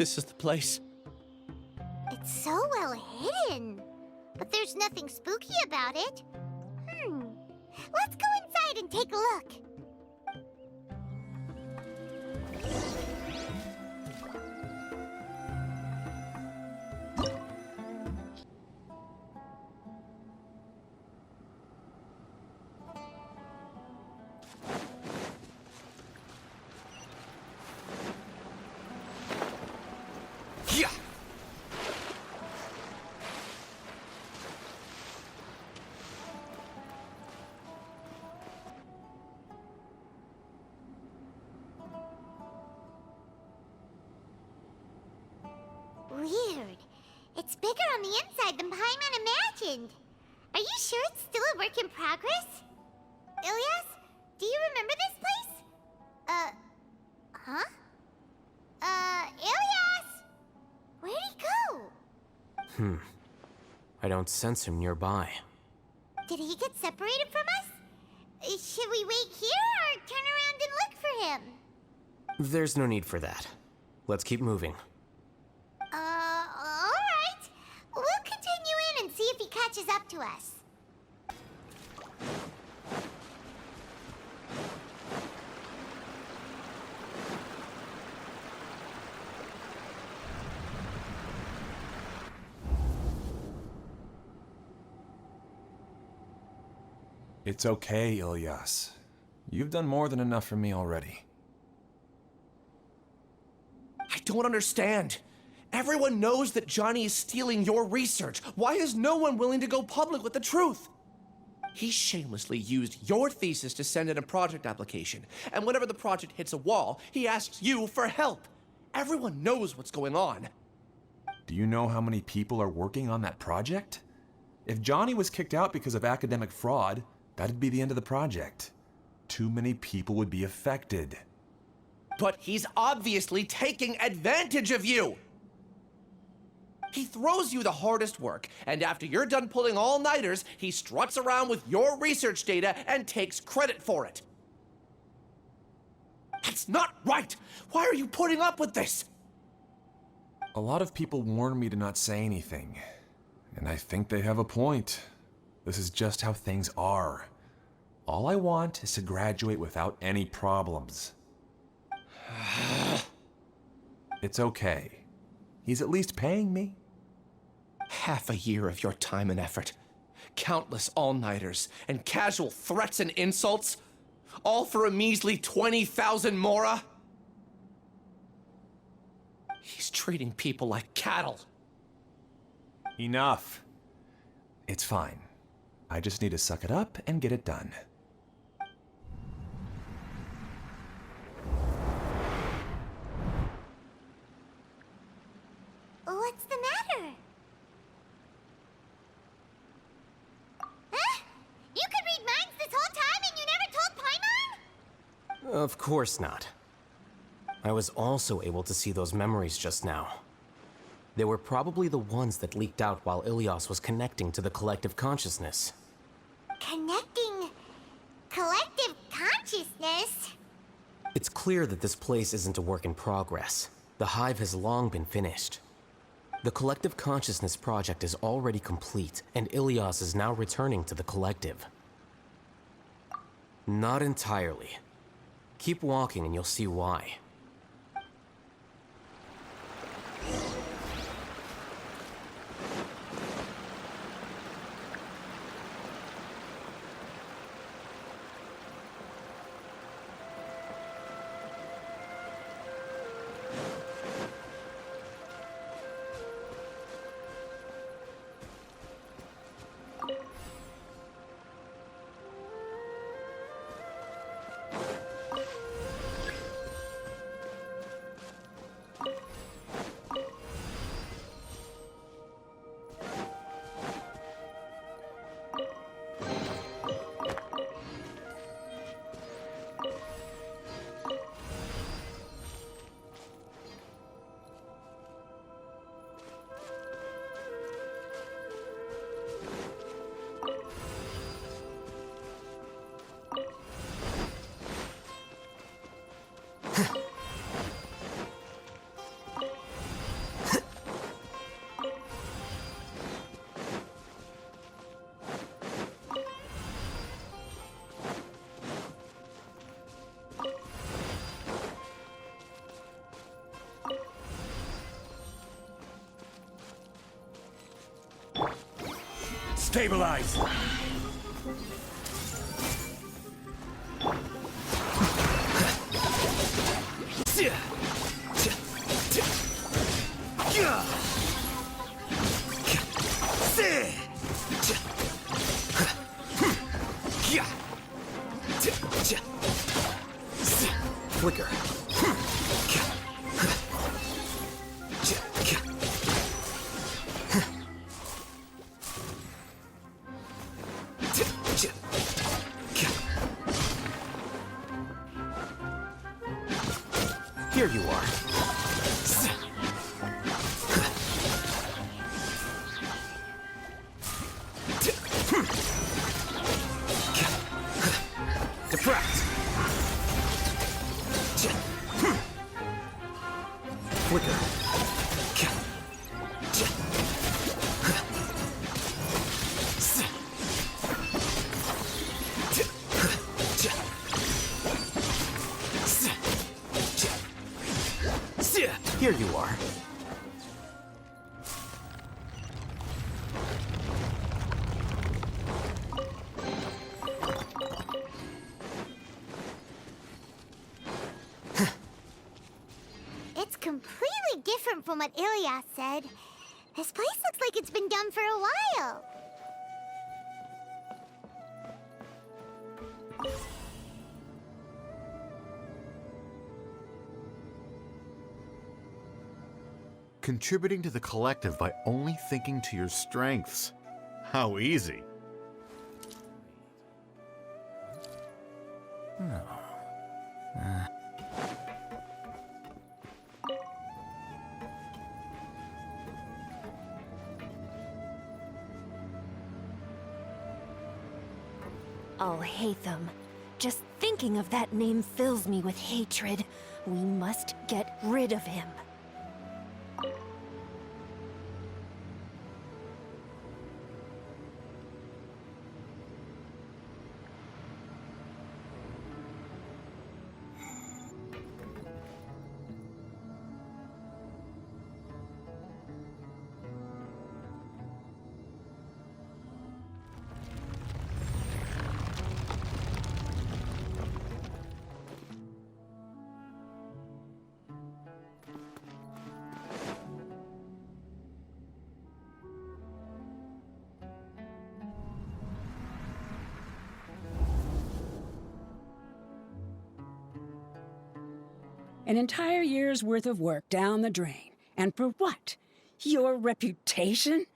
This is the place. It's so well hidden. But there's nothing spooky about it. Let's go inside and take a look. Yeah. Weird. It's bigger on the inside than Paimon imagined. Are you sure it's still a work in progress? Ilyas, do you remember this place? Huh? Ilyas! Where'd he go? I don't sense him nearby. Did he get separated from us? Should we wait here or turn around and look for him? There's no need for that. Let's keep moving. Alright. We'll continue in and see if he catches up to us. It's okay, Ilyas. You've done more than enough for me already. I don't understand. Everyone knows that Johnny is stealing your research. Why is no one willing to go public with the truth? He shamelessly used your thesis to send in a project application, and whenever the project hits a wall, he asks you for help. Everyone knows what's going on. Do you know how many people are working on that project? If Johnny was kicked out because of academic fraud, that'd be the end of the project. Too many people would be affected. But he's obviously taking advantage of you! He throws you the hardest work, and after you're done pulling all-nighters, he struts around with your research data and takes credit for it. That's not right! Why are you putting up with this? A lot of people warn me to not say anything, and I think they have a point. This is just how things are. All I want is to graduate without any problems. It's okay. He's at least paying me. Half a year of your time and effort, countless all-nighters, and casual threats and insults, all for a measly 20,000 mora? He's treating people like cattle. Enough. It's fine. I just need to suck it up and get it done. What's the matter? Huh? You could read minds this whole time and you never told Paimon? Of course not. I was also able to see those memories just now. They were probably the ones that leaked out while Ilyas was connecting to the collective consciousness. Connecting collective consciousness? It's clear that this place isn't a work in progress. The hive has long been finished. The collective consciousness project is already complete, and Ilyas is now returning to the collective. Not entirely. Keep walking and you'll see why. Stabilize! Flicker. Here you are. Defract. Flicker. Here you are. It's completely different from what Ilias said. This place looks like it's been done for a while. Contributing to the collective by only thinking to your strengths. How easy. Alhaitham. Just thinking of that name fills me with hatred. We must get rid of him. An entire year's worth of work down the drain. And for what? Your reputation?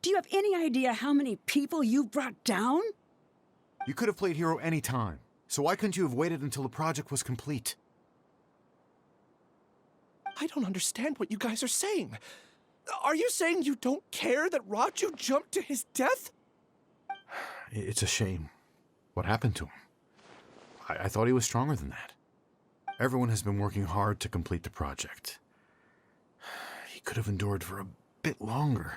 Do you have any idea how many people you've brought down? You could have played hero any time, so why couldn't you have waited until the project was complete? I don't understand what you guys are saying. Are you saying you don't care that Raju jumped to his death? It's a shame. What happened to him? I thought he was stronger than that. Everyone has been working hard to complete the project. He could have endured for a bit longer,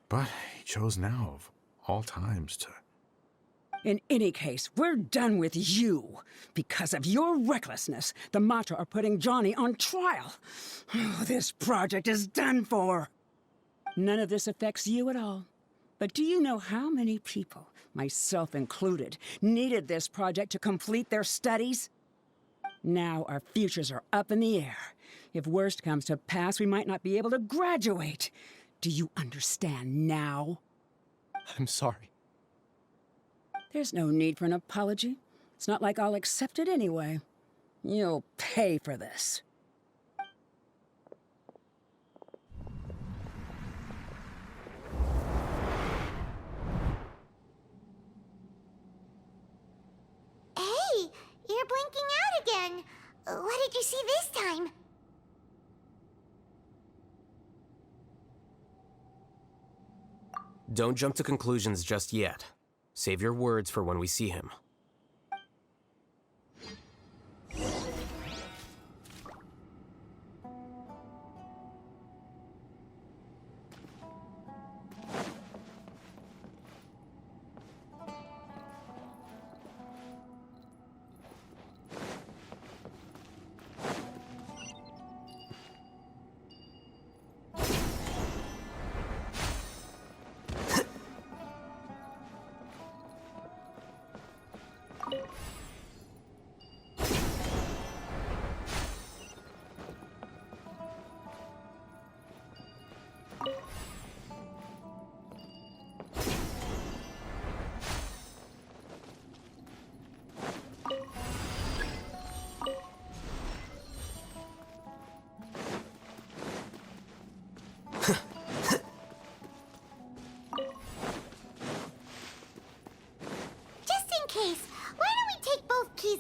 but he chose now, of all times, to... In any case, we're done with you. Because of your recklessness, the Matra are putting Johnny on trial. This project is done for. None of this affects you at all. But do you know how many people, myself included, needed this project to complete their studies? Now our futures are up in the air. If worst comes to pass, we might not be able to graduate. Do you understand now? I'm sorry. There's no need for an apology. It's not like I'll accept it anyway. You'll pay for this. Hey, you're blinking out again. What did you see this time? Don't jump to conclusions just yet. Save your words for when we see him.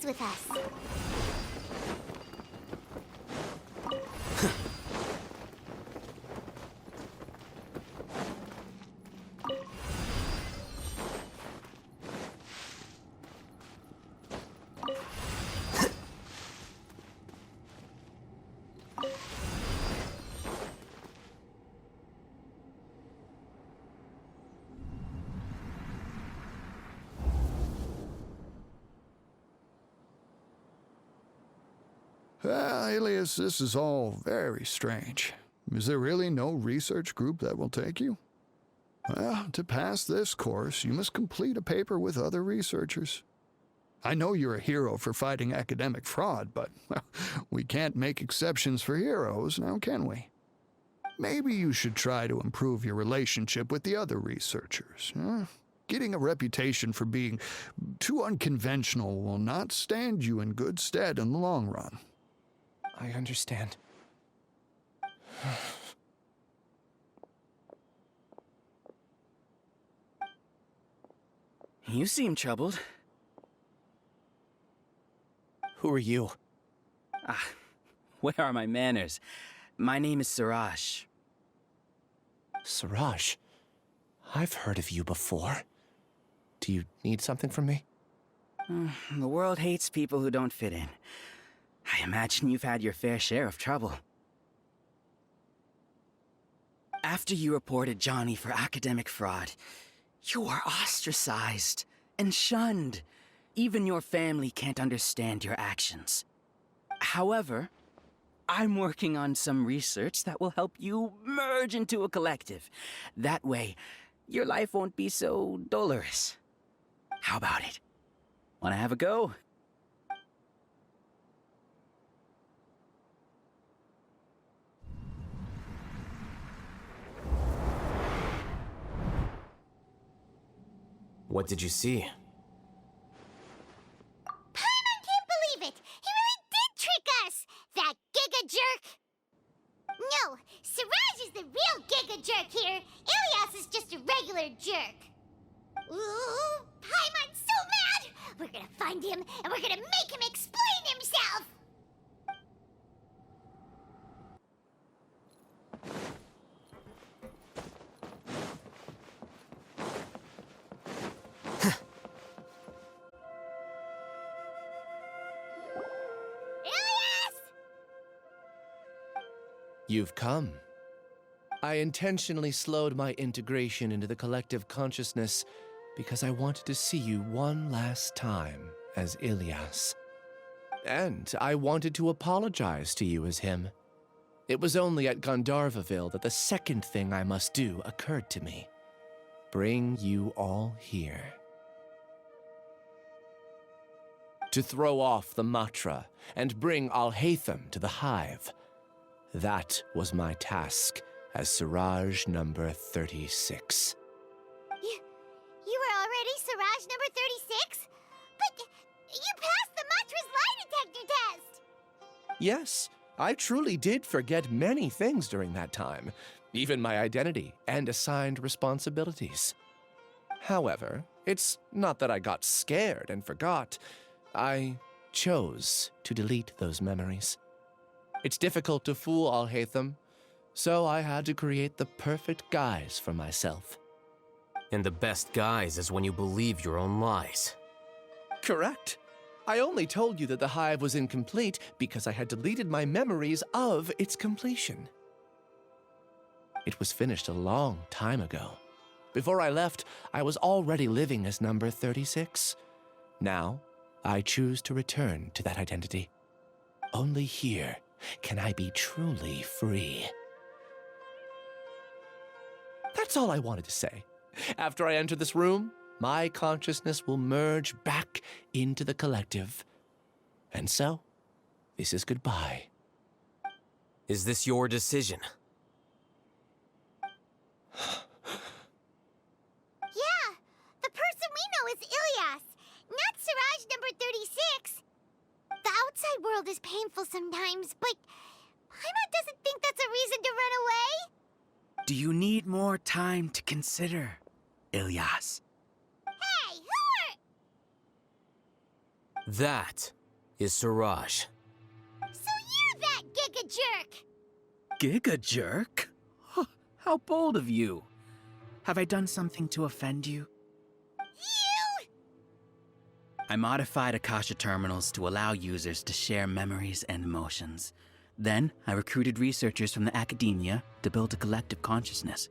with us. Alias, this is all very strange. Is there really no research group that will take you? Well, to pass this course, you must complete a paper with other researchers. I know you're a hero for fighting academic fraud, but well, we can't make exceptions for heroes, now can we? Maybe you should try to improve your relationship with the other researchers. Getting a reputation for being too unconventional will not stand you in good stead in the long run. I understand. You seem troubled. Who are you? Where are my manners? My name is Siraj. Siraj. I've heard of you before. Do you need something from me? The world hates people who don't fit in. I imagine you've had your fair share of trouble. After you reported Johnny for academic fraud, you are ostracized and shunned. Even your family can't understand your actions. However, I'm working on some research that will help you merge into a collective. That way, your life won't be so dolorous. How about it? Wanna have a go? What did you see? Paimon can't believe it! He really did trick us! That giga jerk! No, Siraj is the real giga jerk here. Ilias is just a regular jerk. Ooh, Paimon's so mad! We're gonna find him, and we're gonna make him explain himself! Ilias! You've come. I intentionally slowed my integration into the collective consciousness because I wanted to see you one last time as Ilias. And I wanted to apologize to you as him. It was only at Gandharvaville that the second thing I must do occurred to me. Bring you all here. To throw off the Matra and bring Alhaitham to the hive. That was my task as Siraj number 36. You were already Siraj number 36? But you passed the Matra's lie detector test! Yes, I truly did forget many things during that time, even my identity and assigned responsibilities. However, it's not that I got scared and forgot. I chose to delete those memories. It's difficult to fool Alhaitham, so I had to create the perfect guise for myself. And the best guise is when you believe your own lies. Correct. I only told you that the hive was incomplete because I had deleted my memories of its completion. It was finished a long time ago. Before I left, I was already living as number 36. Now, I choose to return to that identity. Only here can I be truly free. That's all I wanted to say. After I enter this room, my consciousness will merge back into the collective. And so, this is goodbye. Is this your decision? Yeah, the person we know is Ilias, not Siraj number 36. The outside world is painful sometimes, but Paimon doesn't think that's a reason to run away. Do you need more time to consider, Ilias? Hey, That is Siraj. So you're that Giga Jerk! Giga jerk? Huh, how bold of you. Have I done something to offend you? You! I modified Akasha terminals to allow users to share memories and emotions. Then, I recruited researchers from the academia to build a collective consciousness.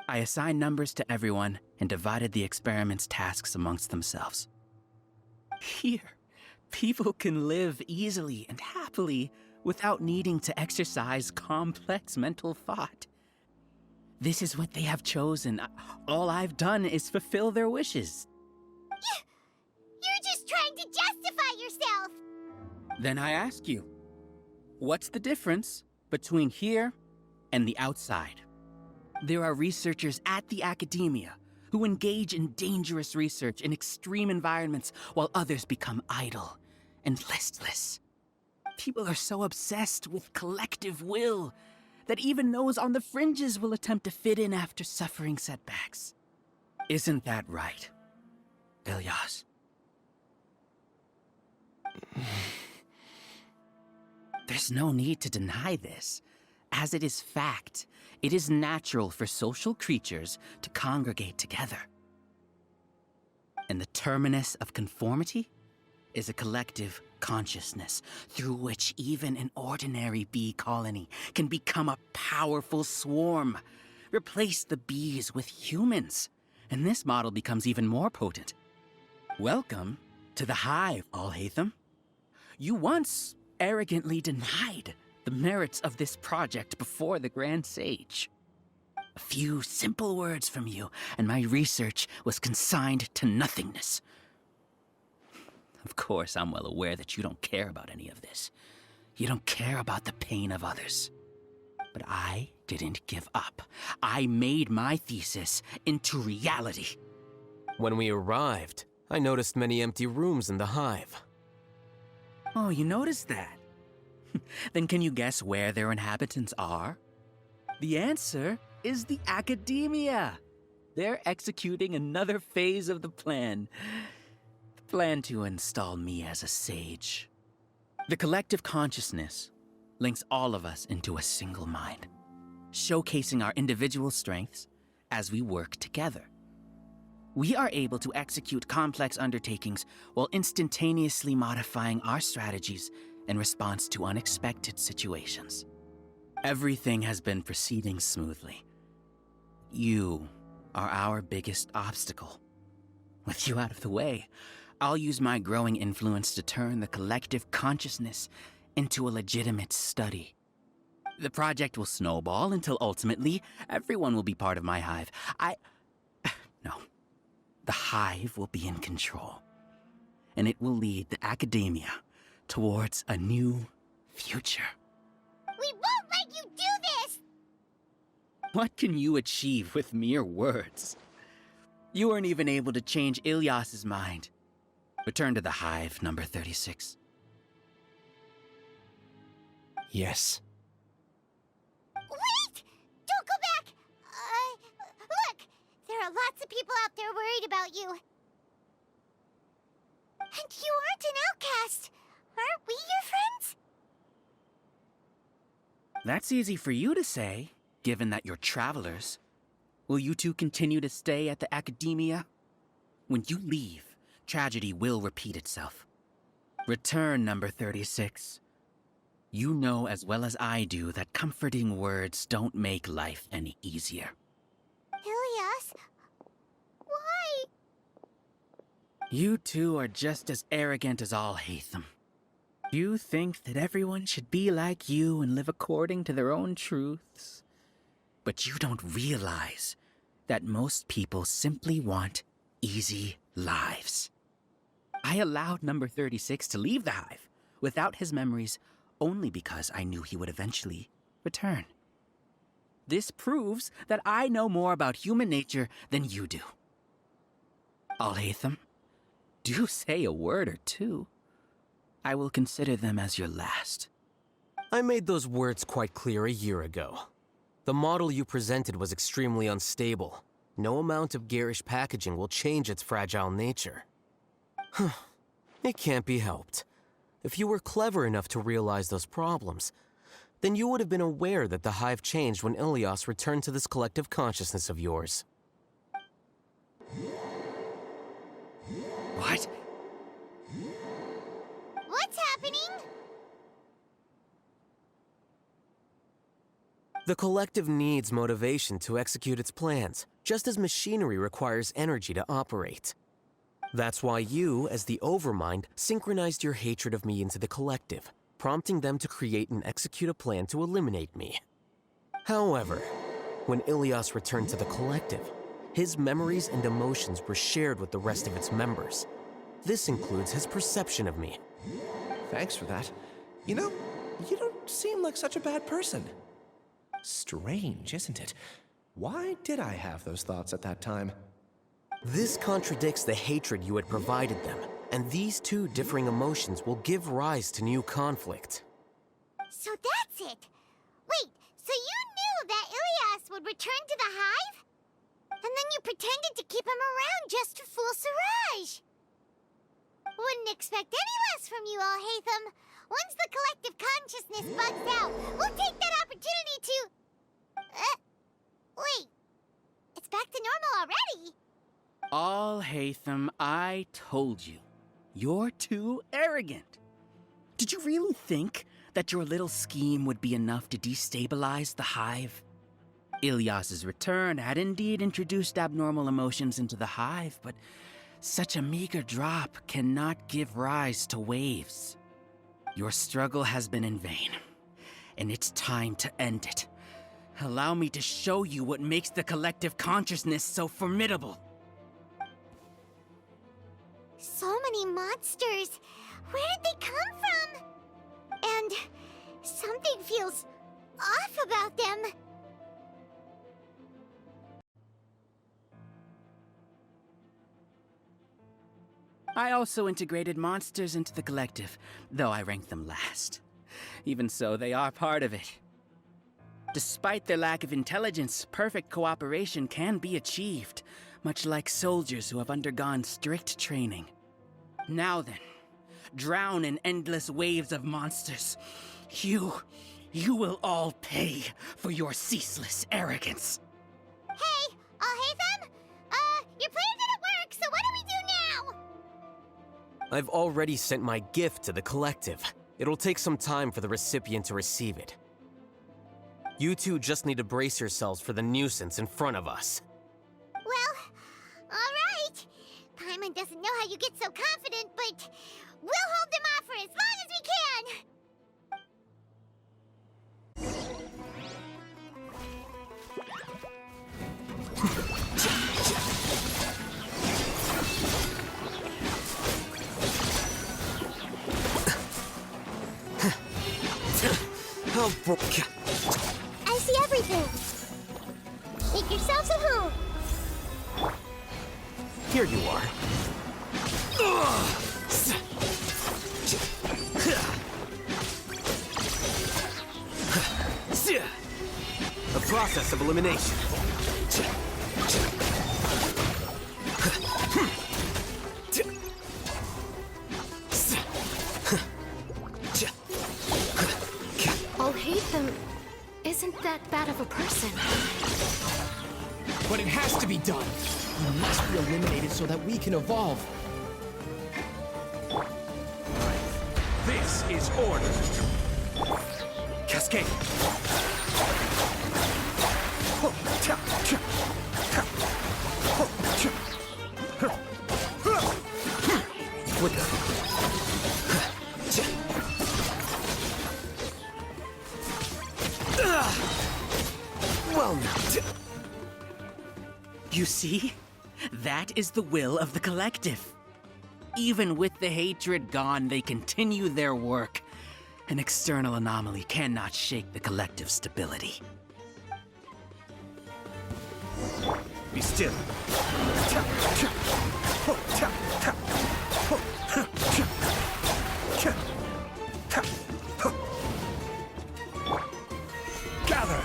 I assigned numbers to everyone and divided the experiment's tasks amongst themselves. Here, people can live easily and happily without needing to exercise complex mental thought. This is what they have chosen. All I've done is fulfill their wishes. You're just trying to justify yourself! Then I ask you, what's the difference between here and the outside? There are researchers at the academia who engage in dangerous research in extreme environments while others become idle and listless. People are so obsessed with collective will that even those on the fringes will attempt to fit in after suffering setbacks. Isn't that right, Ilyas? There's no need to deny this, as it is fact. It is natural for social creatures to congregate together. And the terminus of conformity is a collective consciousness through which even an ordinary bee colony can become a powerful swarm. Replace the bees with humans, and this model becomes even more potent. Welcome to the hive, Alhaitham. You once arrogantly denied the merits of this project before the Grand Sage. A few simple words from you, and my research was consigned to nothingness. Of course, I'm well aware that you don't care about any of this. You don't care about the pain of others. But I didn't give up. I made my thesis into reality. When we arrived, I noticed many empty rooms in the hive. Oh, you noticed that? Then can you guess where their inhabitants are? The answer is the academia. They're executing another phase of the plan. The plan to install me as a sage. The collective consciousness links all of us into a single mind, showcasing our individual strengths as we work together. We are able to execute complex undertakings while instantaneously modifying our strategies in response to unexpected situations. Everything has been proceeding smoothly. You are our biggest obstacle. With you out of the way, I'll use my growing influence to turn the collective consciousness into a legitimate study. The project will snowball until ultimately everyone will be part of my hive. No. The hive will be in control, and it will lead the academia towards a new future. We won't let you do this! What can you achieve with mere words? You weren't even able to change Ilyas's mind. Return to the hive, number 36. Yes. Wait! Don't go back! Look! There are lots of people out there worried about you. And you aren't an outcast. Aren't we your friends? That's easy for you to say, given that you're travelers. Will you two continue to stay at the academia? When you leave, tragedy will repeat itself. Return, number 36. You know as well as I do that comforting words don't make life any easier. Ilyas? Why? You two are just as arrogant as Alhaitham. You think that everyone should be like you and live according to their own truths. But you don't realize that most people simply want easy lives. I allowed number 36 to leave the hive without his memories only because I knew he would eventually return. This proves that I know more about human nature than you do. Alhaitham, do say a word or two. I will consider them as your last. I made those words quite clear a year ago. The model you presented was extremely unstable. No amount of garish packaging will change its fragile nature. It can't be helped. If you were clever enough to realize those problems, then you would have been aware that the Hive changed when Ilias returned to this collective consciousness of yours. What? What's happening? The collective needs motivation to execute its plans, just as machinery requires energy to operate. That's why you, as the Overmind, synchronized your hatred of me into the collective, prompting them to create and execute a plan to eliminate me. However, when Ilias returned to the collective, his memories and emotions were shared with the rest of its members. This includes his perception of me. Thanks for that. You know, you don't seem like such a bad person. Strange, isn't it? Why did I have those thoughts at that time? This contradicts the hatred you had provided them, and these two differing emotions will give rise to new conflict. So that's it. Wait, so you knew that Ilias would return to the Hive? And then you pretended to keep him around just to fool Siraj. Wouldn't expect any less from you, Alhaitham. Once the collective consciousness bugs out, we'll take that opportunity to... wait. It's back to normal already. Alhaitham, I told you. You're too arrogant. Did you really think that your little scheme would be enough to destabilize the Hive? Ilias's return had indeed introduced abnormal emotions into the Hive, but such a meager drop cannot give rise to waves. Your struggle has been in vain, and it's time to end it. Allow me to show you what makes the collective consciousness so formidable. So many monsters. Where did they come from? And something feels off about them. I also integrated monsters into the collective, though I ranked them last. Even so, they are part of it. Despite their lack of intelligence, perfect cooperation can be achieved, much like soldiers who have undergone strict training. Now then, drown in endless waves of monsters. You will all pay for your ceaseless arrogance. Hey, Alhaitham? Your plan didn't work, so what do we do now? I've already sent my gift to the collective. It'll take some time for the recipient to receive it. You two just need to brace yourselves for the nuisance in front of us. Well, alright. Paimon doesn't know how you get so confident, but we'll hold them off for as long as we can. I see everything. Make yourselves at home. Here you are. A process of elimination. Alhaitham isn't that bad of a person. But it has to be done. You must be eliminated so that we can evolve. This is order. Cascade. Well, You see? That is the will of the collective. Even with the hatred gone, they continue their work. An external anomaly cannot shake the collective's stability. Be still. Gather.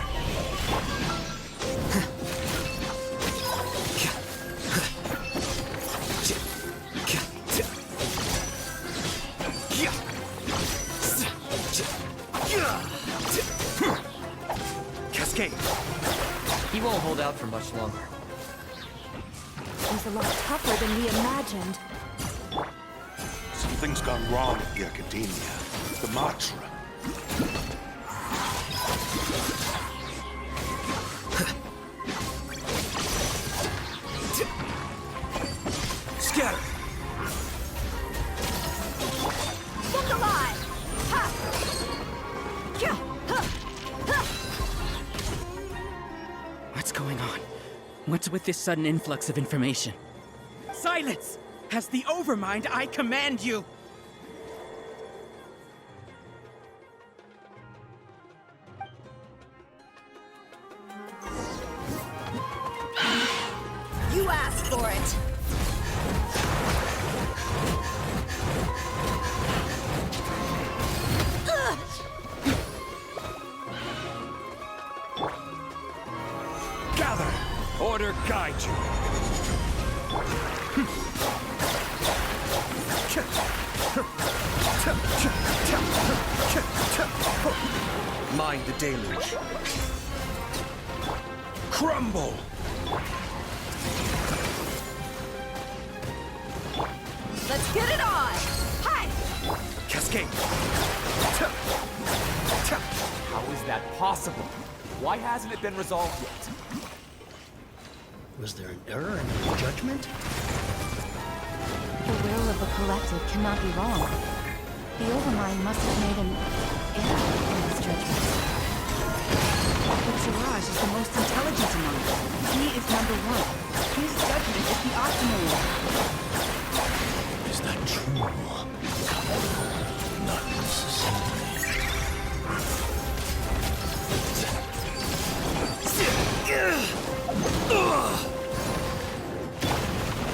He won't hold out for much longer. He's a lot tougher than we imagined. Something's gone wrong at the Academia. The Matra. Scatter! Look alive! Ha! Kya! Ha! Ha! What's going on? What's with this sudden influx of information? Silence! As the Overmind, I command you! You asked for it! Gather! Order guide you. Mind the deluge. Crumble! Let's get it on! Hi! Cascade! How is that possible? Why hasn't it been resolved yet? Was there an error in your judgment? The will of the collective cannot be wrong. The Overmind must have made an error in his judgment. But Siraj is the most intelligent among us. He is number one. His judgment is the optimal one. Is that true? Not necessarily.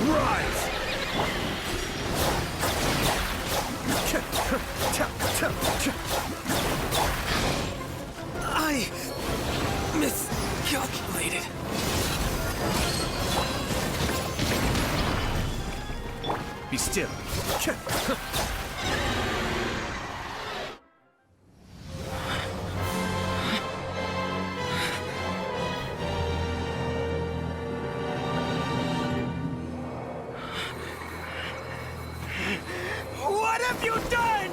Rise! I miscalculated. Be still. What have you done?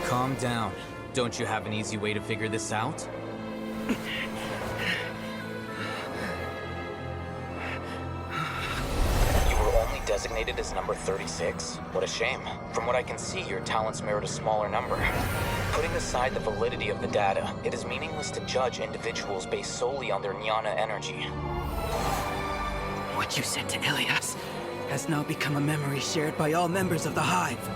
Calm down. Don't you have an easy way to figure this out? You were only designated as number 36? What a shame. From what I can see, your talents merit a smaller number. Putting aside the validity of the data, it is meaningless to judge individuals based solely on their jnana energy. What you said to Ilias has now become a memory shared by all members of the Hive.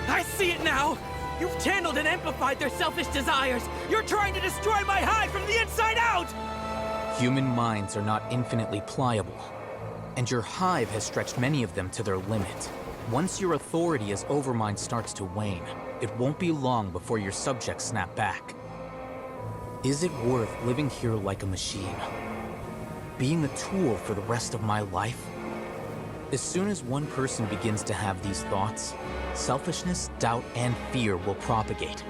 I see it now! You've channeled and amplified their selfish desires! You're trying to destroy my Hive from the inside out! Human minds are not infinitely pliable, and your Hive has stretched many of them to their limit. Once your authority as Overmind starts to wane, it won't be long before your subjects snap back. Is it worth living here like a machine? Being a tool for the rest of my life? As soon as one person begins to have these thoughts, selfishness, doubt, and fear will propagate,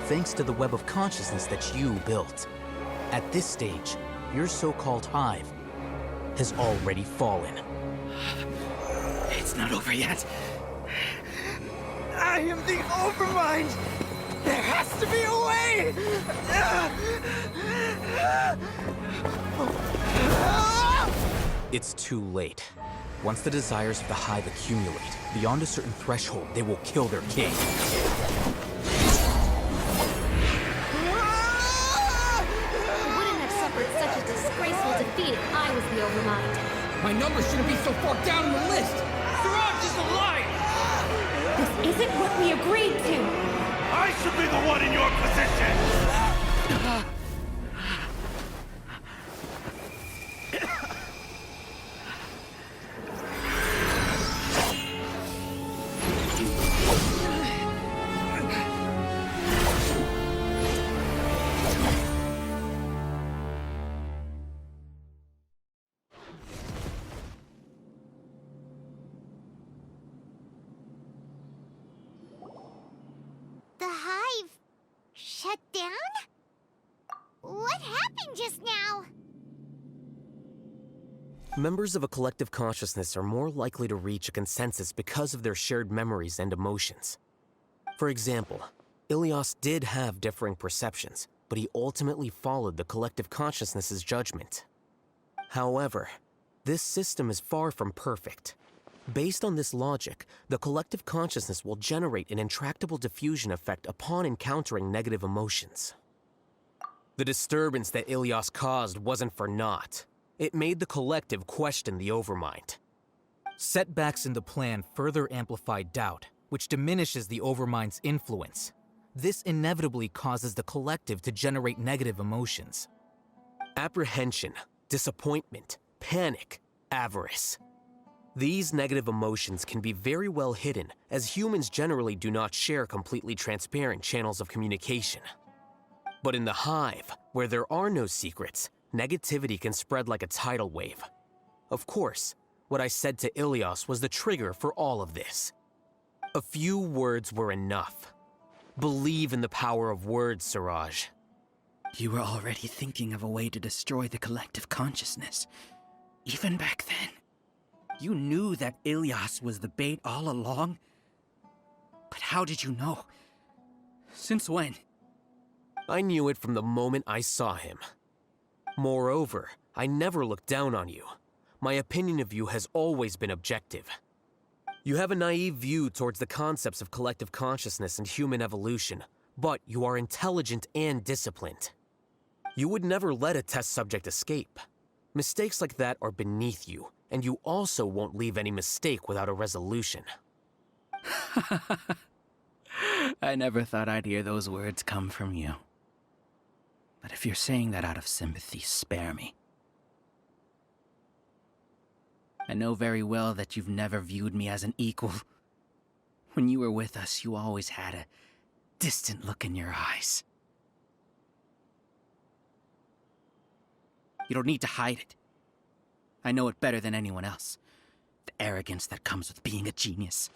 thanks to the web of consciousness that you built. At this stage, your so-called Hive has already fallen. It's not over yet. I am the Overmind! There has to be a way! It's too late. Once the desires of the Hive accumulate, beyond a certain threshold, they will kill their king. I wouldn't have suffered such a disgraceful defeat if I was the Overmind. My number shouldn't be so far down in the list! Siraj is alive! This isn't what we agreed to! I should be the one in your position! The Hive shut down? What happened just now? Members of a collective consciousness are more likely to reach a consensus because of their shared memories and emotions. For example, Ilias did have differing perceptions, but he ultimately followed the collective consciousness's judgment. However, this system is far from perfect. Based on this logic, the collective consciousness will generate an intractable diffusion effect upon encountering negative emotions. The disturbance that Ilias caused wasn't for naught. It made the collective question the Overmind. Setbacks in the plan further amplify doubt, which diminishes the Overmind's influence. This inevitably causes the collective to generate negative emotions. Apprehension, disappointment, panic, avarice. These negative emotions can be very well hidden, as humans generally do not share completely transparent channels of communication. But in the hive, where there are no secrets, negativity can spread like a tidal wave. Of course, what I said to Ilias was the trigger for all of this. A few words were enough. Believe in the power of words, Siraj. You were already thinking of a way to destroy the collective consciousness. Even back then. You knew that Ilias was the bait all along? But how did you know? Since when? I knew it from the moment I saw him. Moreover, I never looked down on you. My opinion of you has always been objective. You have a naive view towards the concepts of collective consciousness and human evolution, but you are intelligent and disciplined. You would never let a test subject escape. Mistakes like that are beneath you, and you also won't leave any mistake without a resolution. I never thought I'd hear those words come from you. But if you're saying that out of sympathy, spare me. I know very well that you've never viewed me as an equal. When you were with us, you always had a distant look in your eyes. You don't need to hide it. I know it better than anyone else. The arrogance that comes with being a genius.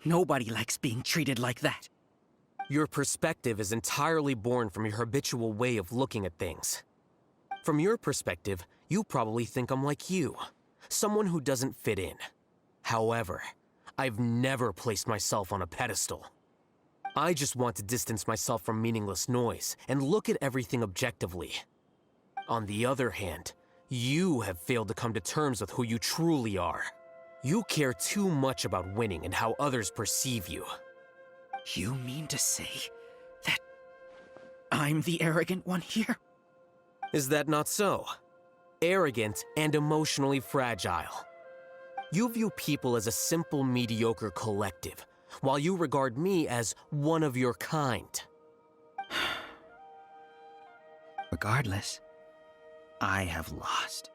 Nobody likes being treated like that. Your perspective is entirely born from your habitual way of looking at things. From your perspective, you probably think I'm like you, someone who doesn't fit in. However, I've never placed myself on a pedestal. I just want to distance myself from meaningless noise and look at everything objectively. On the other hand, you have failed to come to terms with who you truly are. You care too much about winning and how others perceive you. You mean to say that I'm the arrogant one here? Is that not so? Arrogant and emotionally fragile. You view people as a simple, mediocre collective, while you regard me as one of your kind. Regardless, I have lost.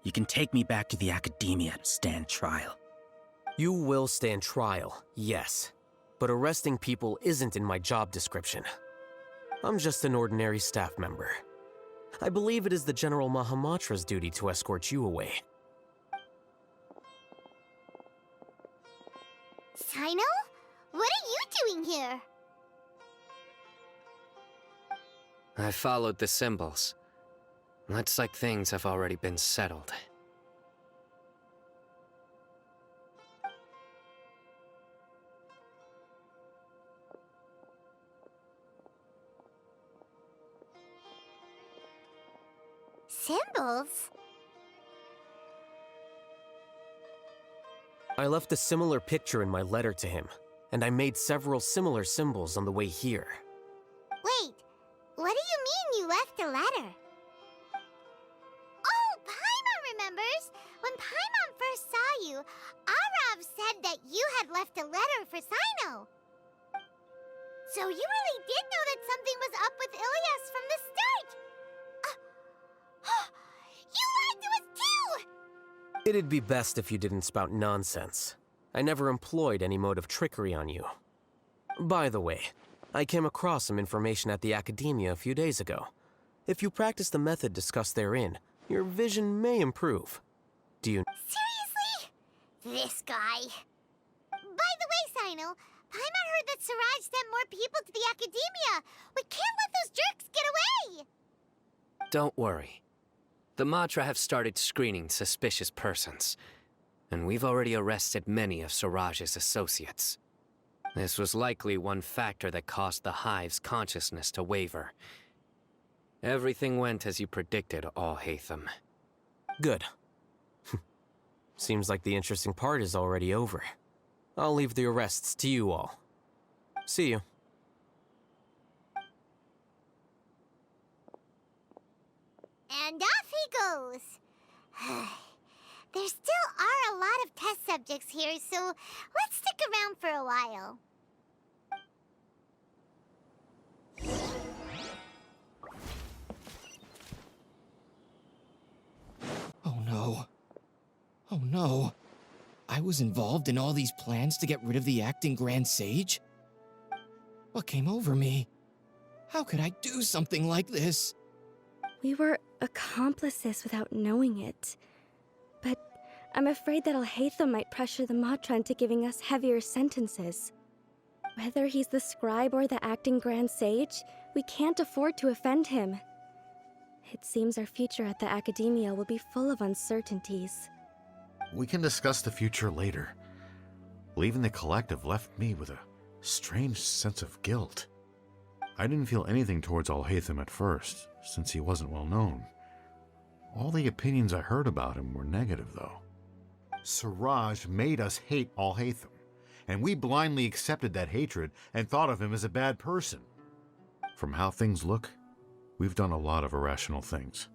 You can take me back to the academia to stand trial. You will stand trial, yes. But arresting people isn't in my job description. I'm just an ordinary staff member. I believe it is the General Mahamatra's duty to escort you away. Sino? What are you doing here? I followed the symbols. Looks like things have already been settled. Symbols? I left a similar picture in my letter to him, and I made several similar symbols on the way here. Wait, what do you mean you left a letter? Oh, Paimon remembers! When Paimon first saw you, Arav said that you had left a letter for Sino. So you really did know that something was up with Ilias from the start! You lied to us too! It'd be best if you didn't spout nonsense. I never employed any mode of trickery on you. By the way, I came across some information at the academia a few days ago. If you practice the method discussed therein, your vision may improve. Do you— Seriously? This guy. By the way, Sino, Paimon heard that Siraj sent more people to the academia. We can't let those jerks get away! Don't worry. The Matra have started screening suspicious persons, and we've already arrested many of Siraj's associates. This was likely one factor that caused the Hive's consciousness to waver. Everything went as you predicted, Alhaitham. Good. Seems like the interesting part is already over. I'll leave the arrests to you all. See you. And off he goes. There still are a lot of test subjects here, so let's stick around for a while. Oh no. Oh no. I was involved in all these plans to get rid of the acting Grand Sage? What came over me? How could I do something like this? We were accomplices without knowing it. But I'm afraid that Alhaitham might pressure the Matra into giving us heavier sentences. Whether he's the scribe or the acting Grand Sage, we can't afford to offend him. It seems our future at the Academia will be full of uncertainties. We can discuss the future later. Leaving the collective left me with a strange sense of guilt. I didn't feel anything towards Alhaitham at first, since he wasn't well known. All the opinions I heard about him were negative, though. Siraj made us hate Alhaitham, and we blindly accepted that hatred and thought of him as a bad person. From how things look, we've done a lot of irrational things.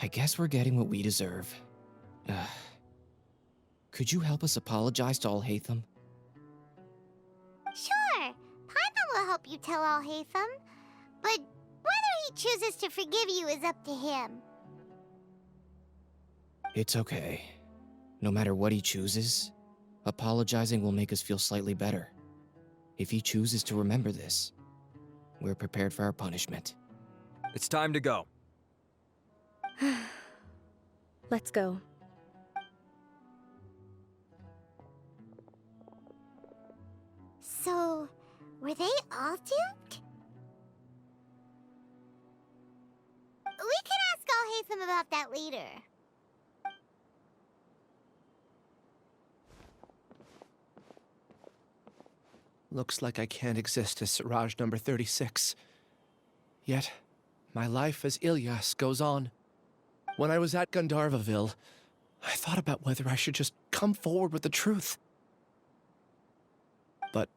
I guess we're getting what we deserve. Could you help us apologize to Alhaitham? Sure, Paimon will help you tell Alhaitham, but whether he chooses to forgive you is up to him. It's okay. No matter what he chooses, apologizing will make us feel slightly better. If he chooses to remember this, we're prepared for our punishment. It's time to go. Let's go. So, were they all duped? We can ask Alhaitham about that later. Looks like I can't exist as Siraj number 36. Yet, my life as Ilyas goes on. When I was at Gandharvaville, I thought about whether I should just come forward with the truth. But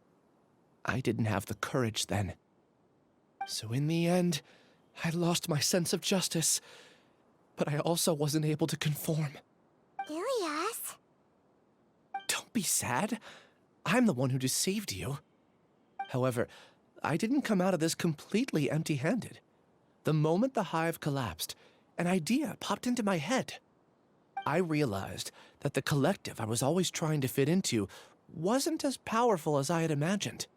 I didn't have the courage then. So in the end, I lost my sense of justice, but I also wasn't able to conform. Ilyas? Don't be sad. I'm the one who deceived you. However, I didn't come out of this completely empty-handed. The moment the hive collapsed, an idea popped into my head. I realized that the collective I was always trying to fit into wasn't as powerful as I had imagined.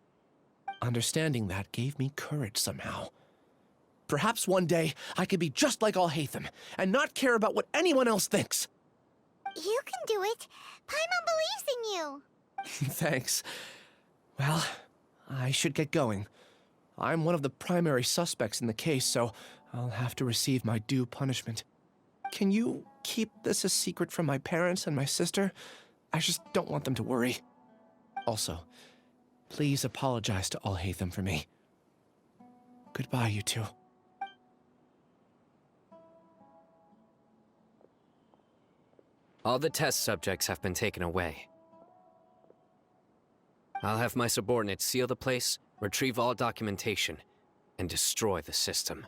Understanding that gave me courage somehow. Perhaps one day I could be just like Alhaitham and not care about what anyone else thinks. You can do it. Paimon believes in you. Thanks. Well, I should get going. I'm one of the primary suspects in the case, so I'll have to receive my due punishment. Can you keep this a secret from my parents and my sister? I just don't want them to worry. Also, please apologize to Alhaitham for me. Goodbye, you two. All the test subjects have been taken away. I'll have my subordinates seal the place, retrieve all documentation, and destroy the system.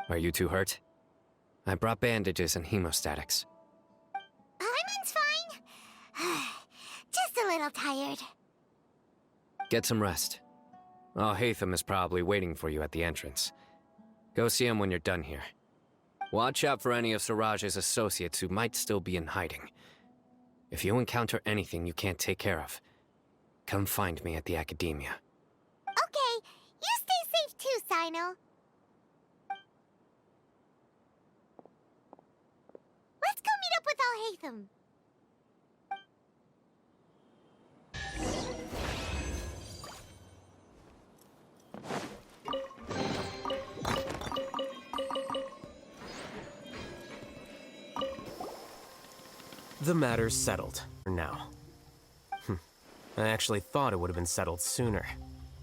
Are you two hurt? I brought bandages and hemostatics. Paimon's fine. Just a little tired. Get some rest. Alhaitham is probably waiting for you at the entrance. Go see him when you're done here. Watch out for any of Siraj's associates who might still be in hiding. If you encounter anything you can't take care of, come find me at the Academia. Okay, you stay safe too, Sino. Let's go meet up with Alhaitham. The matter's settled for now. I actually thought it would have been settled sooner.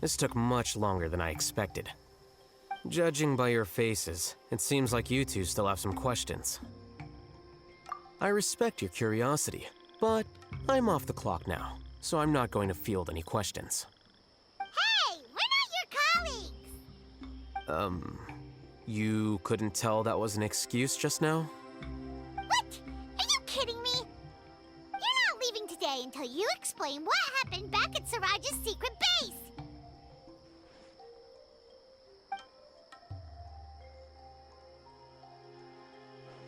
This took much longer than I expected. Judging by your faces, it seems like you two still have some questions. I respect your curiosity, but I'm off the clock now, so I'm not going to field any questions. Hey, we're not your colleagues! You couldn't tell that was an excuse just now? What? Are you kidding me? You're not leaving today until you explain what happened back at Siraj's secret base!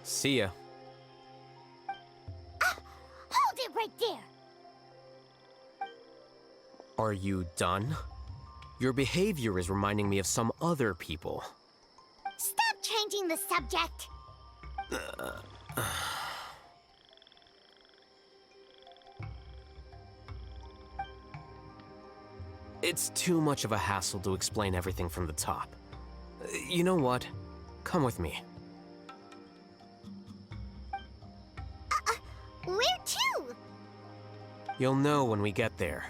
See ya. Hold it right there! Are you done? Your behavior is reminding me of some other people. Stop changing the subject! It's too much of a hassle to explain everything from the top. You know what? Come with me. Where to? You'll know when we get there.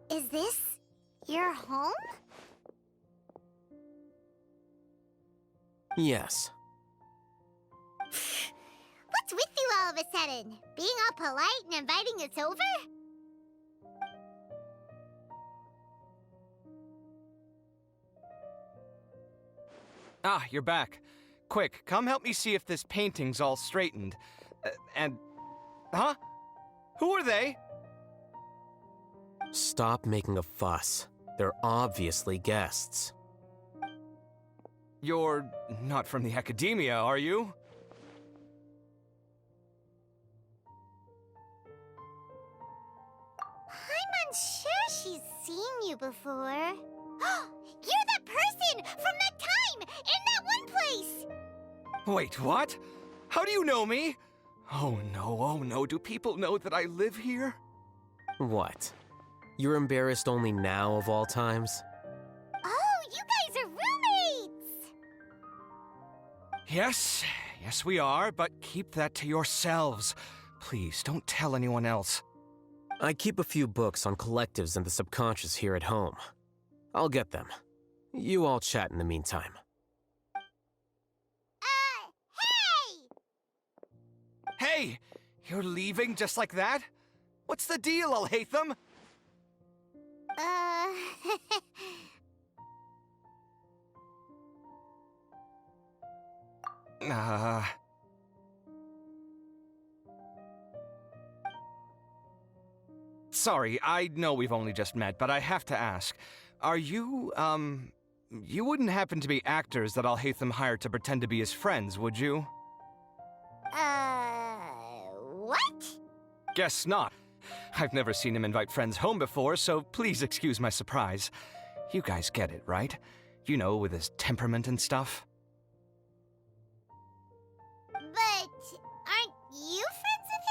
Is this your home? Yes. What's with you all of a sudden? Being all polite and inviting us over? Ah, you're back. Quick, come help me see if this painting's all straightened. Huh? Who are they? Stop making a fuss. They're obviously guests. You're not from the academia, are you? I'm unsure she's seen you before. You're that person from that time in that one place! Wait, what? How do you know me? Oh no, do people know that I live here? What? You're embarrassed only now of all times? Oh, you guys are roommates! Yes, we are, but keep that to yourselves. Please, don't tell anyone else. I keep a few books on collectives and the subconscious here at home. I'll get them. You all chat in the meantime. Hey! Hey! You're leaving just like that? What's the deal, Alhaitham? Sorry, I know we've only just met, but I have to ask. Are you, you wouldn't happen to be actors that Alhaitham hired to pretend to be his friends, would you? What? Guess not. I've never seen him invite friends home before, so please excuse my surprise. You guys get it, right? You know, with his temperament and stuff. But aren't you friends with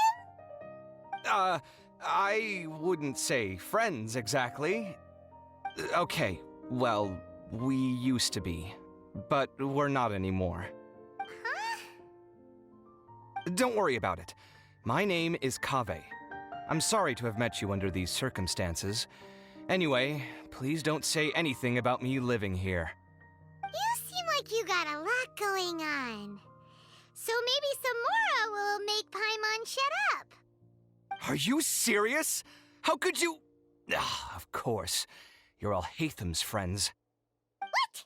him? I wouldn't say friends exactly. Okay, well, we used to be, but we're not anymore. Huh? Don't worry about it. My name is Kaveh. I'm sorry to have met you under these circumstances. Anyway, please don't say anything about me living here. You seem like you got a lot going on. So maybe Samora will make Paimon shut up. Are you serious? How could you? Of course. You're Alhaitham's friends. What?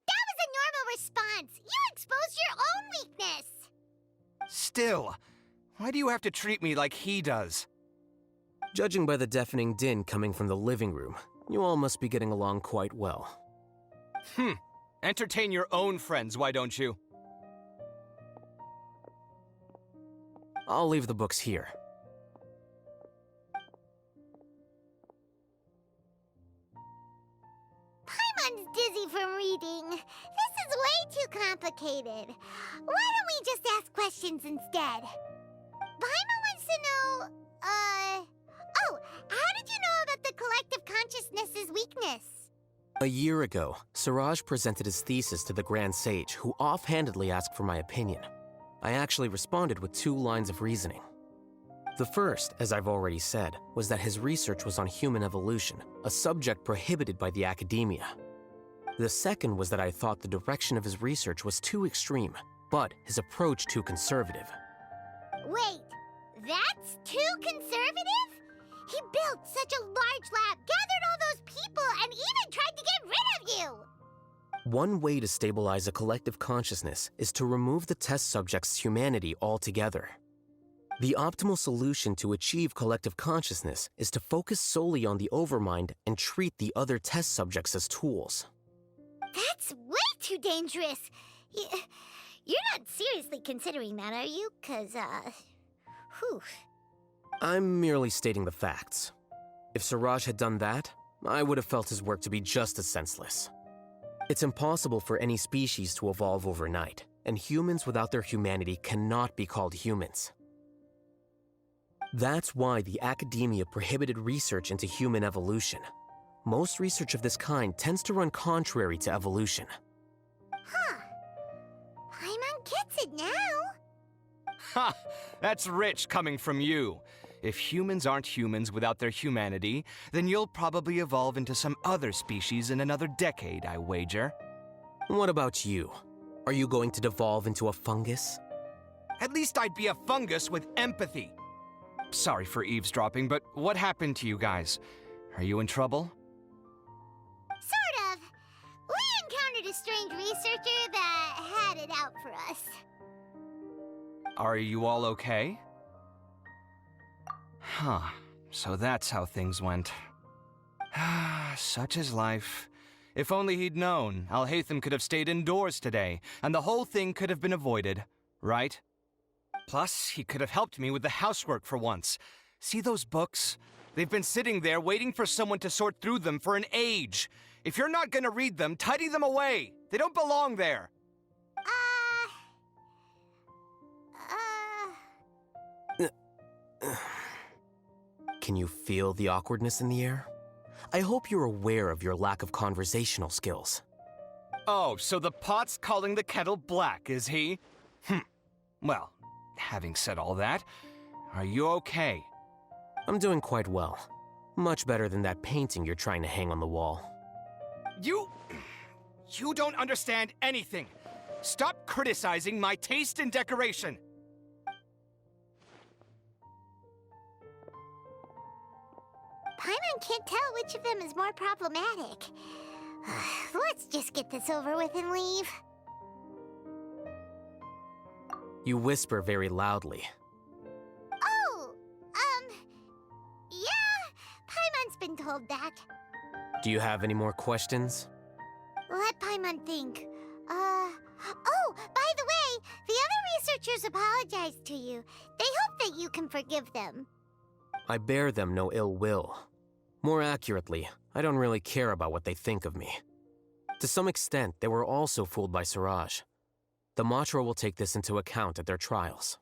That was a normal response. You exposed your own weakness. Still, why do you have to treat me like he does? Judging by the deafening din coming from the living room, you all must be getting along quite well. Entertain your own friends, why don't you? I'll leave the books here. Paimon's dizzy from reading. This is way too complicated. Why don't we just ask questions instead? Paimon wants to know, oh, how did you know about the collective consciousness's weakness? A year ago, Siraj presented his thesis to the Grand Sage, who offhandedly asked for my opinion. I actually responded with 2 lines of reasoning. The first, as I've already said, was that his research was on human evolution, a subject prohibited by the academia. The second was that I thought the direction of his research was too extreme, but his approach too conservative. Wait, that's too conservative? He built such a large lab, gathered all those people, and even tried to get rid of you! One way to stabilize a collective consciousness is to remove the test subject's humanity altogether. The optimal solution to achieve collective consciousness is to focus solely on the overmind and treat the other test subjects as tools. That's way too dangerous. You're not seriously considering that, are you? 'Cause, whew. I'm merely stating the facts. If Siraj had done that, I would have felt his work to be just as senseless. It's impossible for any species to evolve overnight, and humans without their humanity cannot be called humans. That's why the academia prohibited research into human evolution. Most research of this kind tends to run contrary to evolution. Huh. Paimon gets it now. Ha! That's rich coming from you. If humans aren't humans without their humanity, then you'll probably evolve into some other species in another decade, I wager. What about you? Are you going to devolve into a fungus? At least I'd be a fungus with empathy. Sorry for eavesdropping, but what happened to you guys? Are you in trouble? Sort of. We encountered a strange researcher that had it out for us. Are you all okay? Huh. So that's how things went. Such is life. If only he'd known, Alhaitham could have stayed indoors today, and the whole thing could have been avoided, right? Plus, he could have helped me with the housework for once. See those books? They've been sitting there waiting for someone to sort through them for an age. If you're not gonna read them, tidy them away. They don't belong there. Can you feel the awkwardness in the air? I hope you're aware of your lack of conversational skills. Oh, so the pot's calling the kettle black, is he? Well, having said all that, are you okay? I'm doing quite well. Much better than that painting you're trying to hang on the wall. You don't understand anything. Stop criticizing my taste in decoration. Paimon can't tell which of them is more problematic. Let's just get this over with and leave. You whisper very loudly. Oh, yeah, Paimon's been told that. Do you have any more questions? Let Paimon think. Oh, by the way, the other researchers apologized to you. They hope that you can forgive them. I bear them no ill will. More accurately, I don't really care about what they think of me. To some extent, they were also fooled by Siraj. The Matra will take this into account at their trials.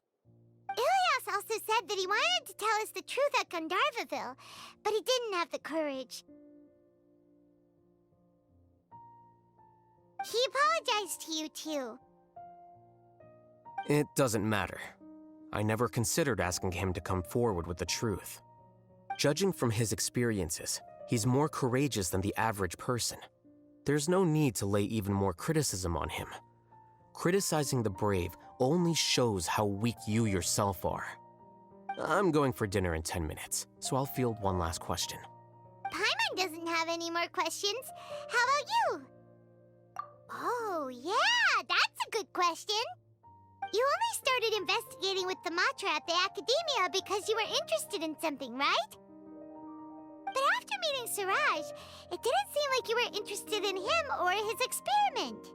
Ilias also said that he wanted to tell us the truth at Gandharvaville, but he didn't have the courage. He apologized to you, too. It doesn't matter. I never considered asking him to come forward with the truth. Judging from his experiences, he's more courageous than the average person. There's no need to lay even more criticism on him. Criticizing the brave only shows how weak you yourself are. I'm going for dinner in 10 minutes, so I'll field one last question. Paimon doesn't have any more questions. How about you? Oh, yeah, that's a good question. You only started investigating with the Matra at the Academia because you were interested in something, right? But after meeting Siraj, it didn't seem like you were interested in him or his experiment.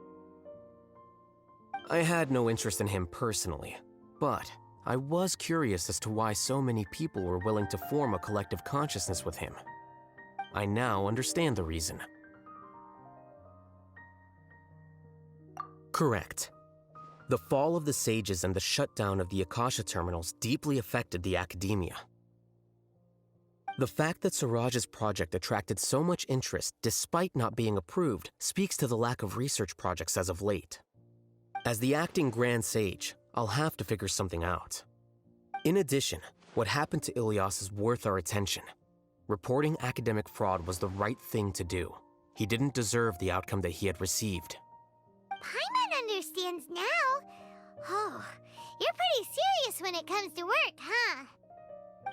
I had no interest in him personally, but I was curious as to why so many people were willing to form a collective consciousness with him. I now understand the reason. Correct. The fall of the Sages and the shutdown of the Akasha terminals deeply affected the academia. The fact that Suraj's project attracted so much interest despite not being approved speaks to the lack of research projects as of late. As the acting Grand Sage, I'll have to figure something out. In addition, what happened to Ilyas is worth our attention. Reporting academic fraud was the right thing to do. He didn't deserve the outcome that he had received. Paimon understands now. Oh, you're pretty serious when it comes to work, huh?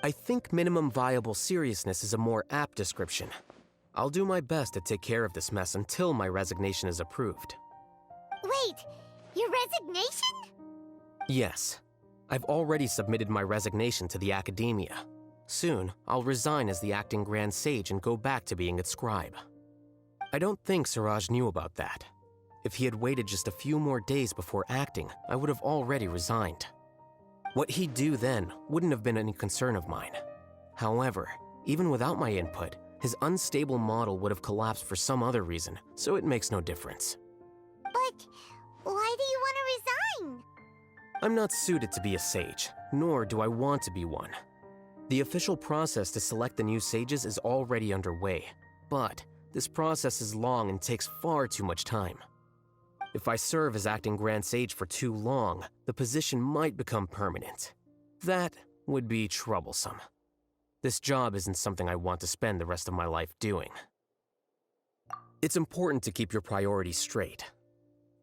I think minimum viable seriousness is a more apt description. I'll do my best to take care of this mess until my resignation is approved. Wait, your resignation? Yes. I've already submitted my resignation to the academia. Soon, I'll resign as the acting Grand Sage and go back to being its scribe. I don't think Suraj knew about that. If he had waited just a few more days before acting, I would have already resigned. What he'd do then wouldn't have been any concern of mine. However, even without my input, his unstable model would have collapsed for some other reason, so it makes no difference. But why do you want to resign? I'm not suited to be a sage, nor do I want to be one. The official process to select the new sages is already underway, but this process is long and takes far too much time. If I serve as acting Grand Sage for too long, the position might become permanent. That would be troublesome. This job isn't something I want to spend the rest of my life doing. It's important to keep your priorities straight.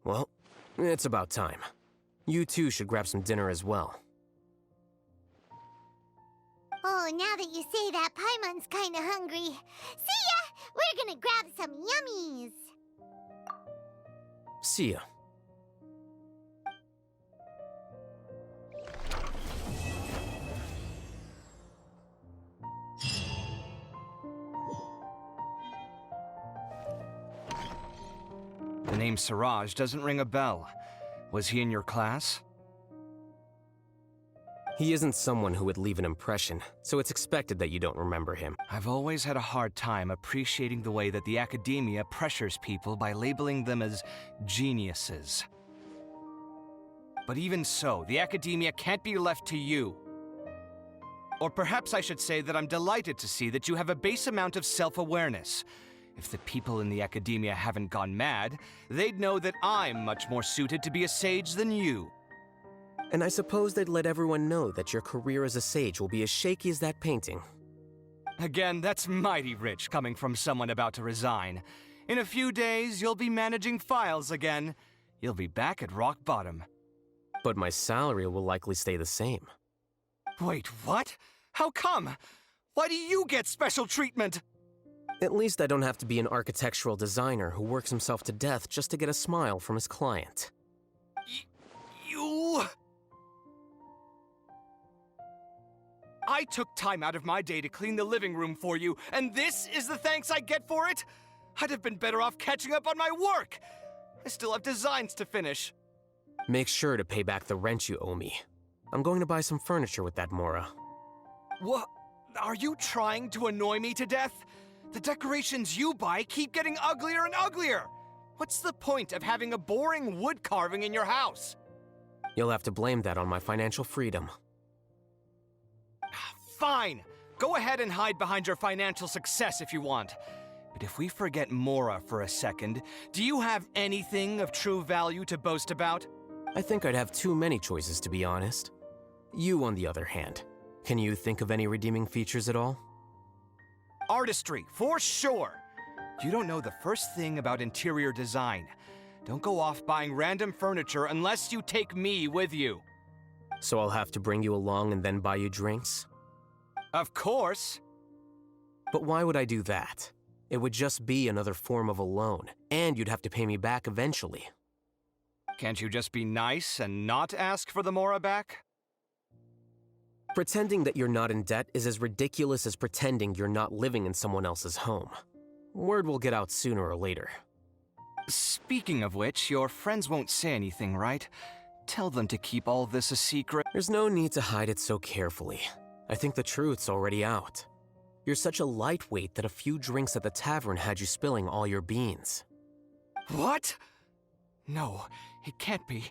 Well, it's about time. You two should grab some dinner as well. Oh, now that you say that, Paimon's kinda hungry. See ya! We're gonna grab some yummies! See ya. The name Suraj doesn't ring a bell. Was he in your class? He isn't someone who would leave an impression, so it's expected that you don't remember him. I've always had a hard time appreciating the way that the academia pressures people by labeling them as geniuses. But even so, the academia can't be left to you. Or perhaps I should say that I'm delighted to see that you have a base amount of self-awareness. If the people in the academia haven't gone mad, they'd know that I'm much more suited to be a sage than you. And I suppose they'd let everyone know that your career as a sage will be as shaky as that painting. Again, that's mighty rich coming from someone about to resign. In a few days, you'll be managing files again. You'll be back at rock bottom. But my salary will likely stay the same. Wait, what? How come? Why do you get special treatment? At least I don't have to be an architectural designer who works himself to death just to get a smile from his client. You... I took time out of my day to clean the living room for you, and this is the thanks I get for it? I'd have been better off catching up on my work. I still have designs to finish. Make sure to pay back the rent you owe me. I'm going to buy some furniture with that Mora. What? Are you trying to annoy me to death? The decorations you buy keep getting uglier and uglier. What's the point of having a boring wood carving in your house? You'll have to blame that on my financial freedom. Fine. Go ahead and hide behind your financial success if you want. But if we forget Mora for a second, do you have anything of true value to boast about? I think I'd have too many choices, to be honest. You, on the other hand, can you think of any redeeming features at all? Artistry, for sure. You don't know the first thing about interior design. Don't go off buying random furniture unless you take me with you. So I'll have to bring you along and then buy you drinks? Of course. But why would I do that? It would just be another form of a loan, and you'd have to pay me back eventually. Can't you just be nice and not ask for the Mora back? Pretending that you're not in debt is as ridiculous as pretending you're not living in someone else's home. Word will get out sooner or later. Speaking of which, your friends won't say anything, right? tell them to keep all this a secret. There's no need to hide it so carefully. I think the truth's already out. You're such a lightweight that a few drinks at the tavern had you spilling all your beans. What? No, it can't be.